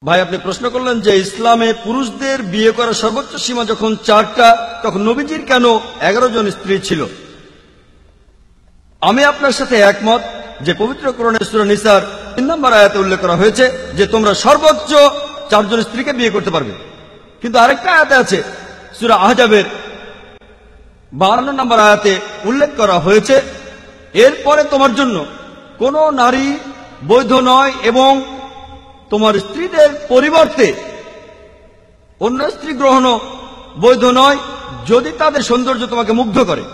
ভাই, আপনি প্রশ্ন করলেন যে ইসলামে পুরুষদের বিয়ে করার সর্বোচ্চ সীমা যখন 4টা, তখন নবীজির কেন 11 জন স্ত্রী ছিল? আমি আপনার সাথে একমত যে পবিত্র কোরআনে সূরা নিসার 3 নম্বর আয়াতে উল্লেখ করা হয়েছে যে তোমরা সর্বোচ্চ 4 জন স্ত্রীকে বিয়ে করতে পারবে। কিন্তু আরেকটা আয়াতে আছে, সূরা আহজাবের 52 নম্বর আয়াতে উল্লেখ করা হয়েছে, এরপরে তোমার জন্য কোনো নারী বৈধ নয় এবং তোমার স্ত্রীদের পরিবর্তে অন্য স্ত্রী গ্রহণও বৈধ নয় যদি তাদের সৌন্দর্য তোমাকে মুগ্ধ করে।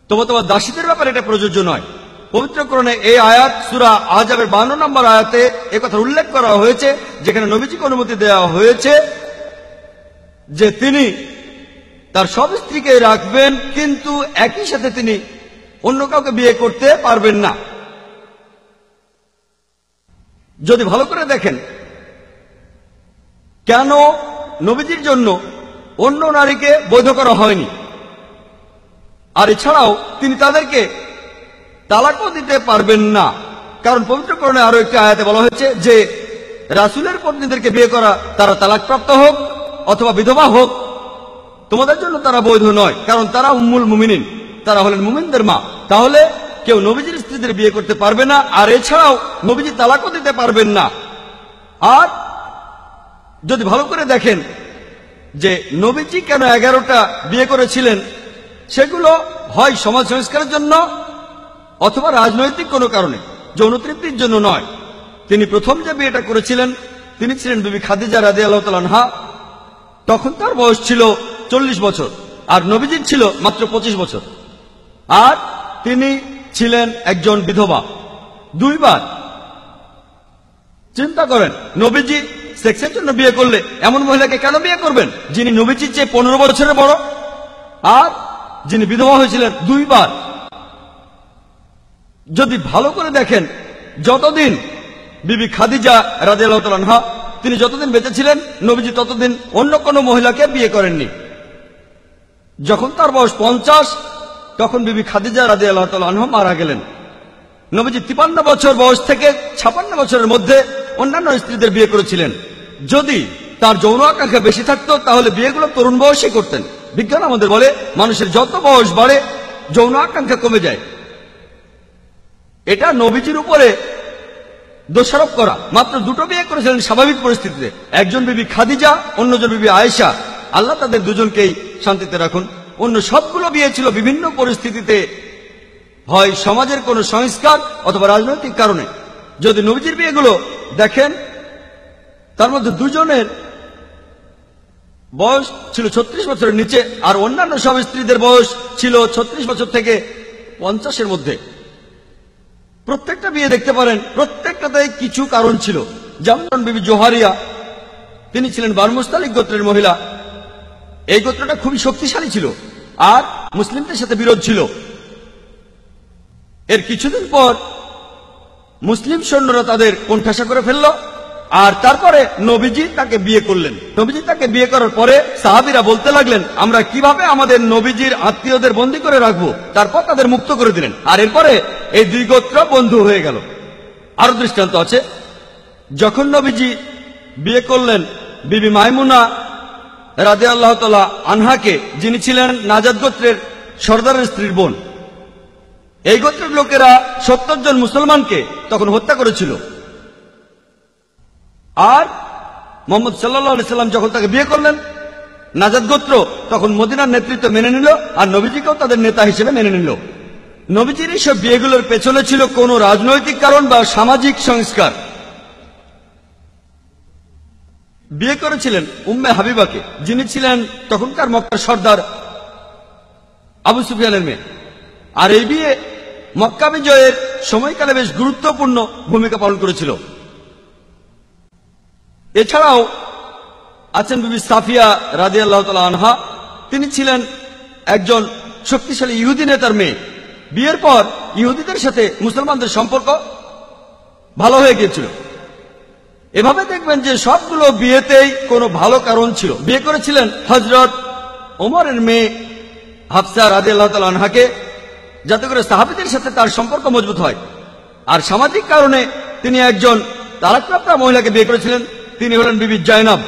তোমার দাসীদের ব্যাপারে এটা প্রযোজ্য নয়। পবিত্র কোরআনে এই আয়াত সূরা আহজাবের 52 নম্বর আয়াতে একথা উল্লেখ করা হয়েছে, যেখানে নবীজিকে অনুমতি দেওয়া হয়েছে যে তিনি তার সব স্ত্রীকে রাখবেন, কিন্তু একই সাথে তিনি অন্য কাউকে বিয়ে করতে পারবেন না। যদি ভালো করে দেখেন কেন নবীজির জন্য অন্য নারীকে বৈধ করা হয়নি, আর এছাড়াও তিনি তাদেরকে তালাকও দিতে পারবেন না, কারণ পবিত্র কোরআনে আরো একটি আয়াতে বলা হয়েছে যে রাসূলের পত্নীদেরকে বিয়ে করা, তারা তালাকপ্রাপ্ত হোক অথবা বিধবা হোক, তোমাদের জন্য তারা বৈধ নয়, কারণ তারা উম্মুল মুমিনিন, তারা হলেন মুমিনদের মা। তাহলে কেউ নবীজির স্ত্রীদের বিয়ে করতে পারবে না, আর এছাড়াও নবীজি তালাকও দিতে পারবেন না। আর যদি ভালো করে দেখেন যে নবীজি কেন 11টা বিয়ে করেছিলেন, সেগুলো হয় সমাজ সংস্কারের জন্য অথবা রাজনৈতিক কোনো কারণে, যৌন তৃপ্তির জন্য নয়। তিনি প্রথম যে বিয়েটা করেছিলেন তিনি ছিলেন বিবি খাদিজা রাদিয়াল্লাহু তাআলা আনহা। তখন তার বয়স ছিল 40 বছর আর নবীজির ছিল মাত্র 25 বছর, আর তিনি ছিলেন একজন বিধবা। 2 বার চিন্তা করেন, নবীজি সেক্সের জন্য বিয়ে করলে এমন মহিলাকে কেন বিয়ে করবেন যিনি নবীজির চেয়ে 15 বছরের বড়, আর যিনি বিধবা হয়েছিলেন 2 বার। যদি ভালো করে দেখেন, যতদিন বিবি খাদিজা রাদিয়াল্লাহু তাআলা আনহা তিনি যতদিন বেঁচে ছিলেন, নবীজি ততদিন অন্য কোনো মহিলাকে বিয়ে করেননি। যখন তার বয়স 50, তখন বিবি খাদিজা রাদিয়াল্লাহু তাআলা আনহা মারা গেলেন। নবীজি 53 বছর বয়স থেকে 56 বছরের মধ্যে অন্যান্য স্ত্রীদের বিয়ে করেছিলেন। যদি তার যৌন আকাঙ্ক্ষা বেশি থাকতো তাহলে বিয়েগুলো তরুণ বয়সে করতেন। বিজ্ঞান আমাদের বলে মানুষের যত বয়স বাড়ে যৌন আকাঙ্ক্ষা কমে যায়। এটা নবীজির উপরে দোষারোপ করা। মাত্র 2টো বিয়ে করেছিলেন স্বাভাবিক পরিস্থিতিতে, একজন বিবি খাদিজা, অন্যজন বিবি আয়েশা, আল্লাহ তাদের দুজনকেই শান্তিতে রাখুন। অন্য সবগুলো বিয়ে ছিল বিভিন্ন পরিস্থিতিতে, হয় সমাজের কোনো সংস্কার অথবা রাজনৈতিক কারণে। যদি নবীজির বিয়েগুলো দেখেন, তার মধ্যে 2 জনের বয়স ছিল 36 বছরের নিচে, আর অন্যান্য সব স্ত্রীদের বয়স ছিল 36 বছর থেকে 50-এর মধ্যে। প্রত্যেকটা বিয়ে দেখতে পারেন, প্রত্যেকটাতে কিছু কারণ ছিল। যেমন বিবি জোহারিয়া, তিনি ছিলেন বানু-মুস্তালিক গোত্রের মহিলা। এই গোত্রটা খুবই শক্তিশালী ছিল আর মুসলিমদের সাথে বিরোধ ছিল। এর কিছুদিন পর মুসলিম সৈন্যরা তাদের কোণঠাসা করে ফেলল, আর তারপরে নবীজি তাকে বিয়ে করলেন। নবীজি তাকে বিয়ে করার পরে সাহাবীরা বলতে লাগলেন, আমরা কিভাবে আমাদের নবীজির আত্মীয়দের বন্দী করে রাখবো। তারপর তাদের মুক্ত করে দিলেন, আর এরপরে এই 2 গোত্র বন্ধু হয়ে গেল। আরো দৃষ্টান্ত আছে, যখন নবীজি বিয়ে করলেন বিবি মাইমুনা রাদিয়াল্লাহু তাআলা আনহাকে, যিনি ছিলেন নাজাদ গোত্রের সর্দারের স্ত্রীর বোন। এই গোত্রের লোকেরা 70 জন মুসলমানকে তখন হত্যা করেছিল, আর মুহাম্মদ সাল্লাল্লাহু আলাইহি সাল্লাম যখন তাকে বিয়ে করলেন, নাজাদ গোত্র তখন মদিনার নেতৃত্ব মেনে নিল, আর নবীজিকেও তাদের নেতা হিসেবে মেনে নিল। নবীজির এইসব বিয়েগুলোর পেছনে ছিল কোনো রাজনৈতিক কারণ বা সামাজিক সংস্কার। বিয়ে করেছিলেন উম্মে হাবিবাকে, যিনি ছিলেন তখনকার মক্কার সর্দার আবু সুফিয়ানের মেয়ে। আর এই বিয়ে মক্কা বিজয়ের সময়কালে বেশ গুরুত্বপূর্ণ ভূমিকা পালন করেছিল। এছাড়াও আছেন বিবি সাফিয়া রাদিয়াল্লাহু তাআলা আনহা, তিনি ছিলেন একজন শক্তিশালী ইহুদি নেতার মেয়ে। বিয়ের পর ইহুদিদের সাথে মুসলমানদের সম্পর্ক ভালো হয়ে গিয়েছিল। এভাবে দেখবেন যে সবগুলো বিয়েতেই কোনো ভালো কারণ ছিল। বিয়ে করেছিলেন হযরত ওমরের মেয়ে হাফসা রাদিয়াল্লাহু তাআলা আনহাকে, যাতে করে সাহাবীদের সাথে তার সম্পর্ক মজবুত হয়। আর সামাজিক কারণে তিনি একজন তালাকপ্রাপ্তা মহিলাকে বিয়ে করেছিলেন, তিনি হলেন বিবি জায়নাব।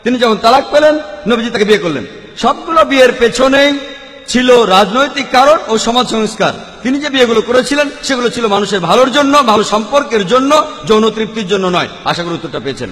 তিনি যখন তালাক পেলেন, নবীজি তাকে বিয়ে করলেন। সবগুলো বিয়ের পেছনেই ছিল রাজনৈতিক কারণ ও সমাজ সংস্কার। তিনি যে বিয়েগুলো করেছিলেন সেগুলো ছিল মানুষের ভালোর জন্য, ভালো সম্পর্কের জন্য, যৌন তৃপ্তির জন্য নয়। আশা করি উত্তরটা পেয়েছেন।